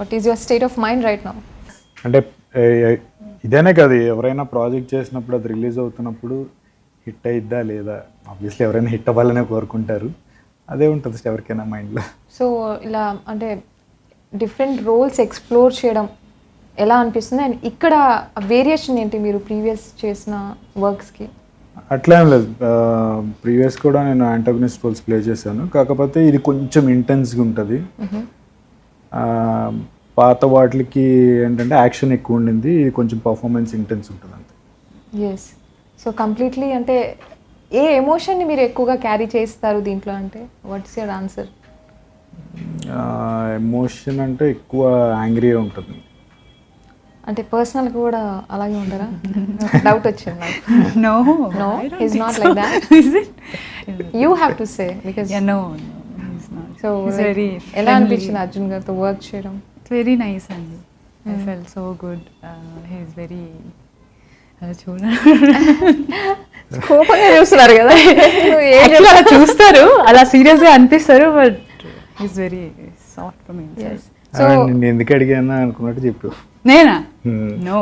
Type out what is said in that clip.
What is your state of mind right now? అంటే ఇదేనే కాదు, ఎవరైనా ప్రాజెక్ట్ చేసినప్పుడు అది రిలీజ్ అవుతున్నప్పుడు హిట్ అయిద్దా లేదా, ఆబ్వియస్లీ ఎవరైనా హిట్ అవ్వాలనే కోరుకుంటారు. అదే ఉంటుంది ఎవరికైనా మైండ్లో. సో ఇలా అంటే డిఫరెంట్ రోల్స్ ఎక్స్ప్లోర్ చేయడం ఎలా అనిపిస్తుంది, అండ్ ఇక్కడ వేరియేషన్ ఏంటి మీరు ప్రీవియస్ చేసిన వర్క్స్కి? అట్లా ఏం లేదు, ప్రీవియస్ కూడా నేను యాంటాగనిస్ట్ రోల్స్ ప్లే చేశాను, కాకపోతే ఇది కొంచెం ఇంటెన్స్గా ఉంటుంది. పాత వాటికి ఏంటంటే యాక్షన్ ఎక్కువ ఉండింది, ఇది కొంచెం పర్ఫార్మెన్స్ ఇంటెన్స్ ఉంటుంది అంతే. ఎస్. సో కంప్లీట్లీ అంటే ఏ ఎమోషన్ని మీరు ఎక్కువగా క్యారీ చేస్తారు దీంట్లో, అంటే వాట్స్ యువర్ ఆన్సర్? ఎమోషన్ అంటే ఎక్కువ యాంగ్రీగా ఉంటుంది. అంటే పర్సనల్ కూడా అలాగే ఉంటారా? డౌట్ వచ్చింది నాకు. No, No, I don't he's think not so. like that. Is it? You have to say because Yeah, no, he's not. so He's like, very ఎలా friendly. అనిపించింది అర్జున్ గారితో వర్క్ చేయడం? It's very nice and I felt so good. He's very చూడండి కోపంగా చూస్తున్నారు కదా. Actually అలా చూస్తారు, అలా సీరియస్ గా అనిపిస్తారు, but he's very soft from inside. So నేను ఎందుకు అడిగానా అనుకున్నట్టు చెప్పు. నేనా? Hmm. నో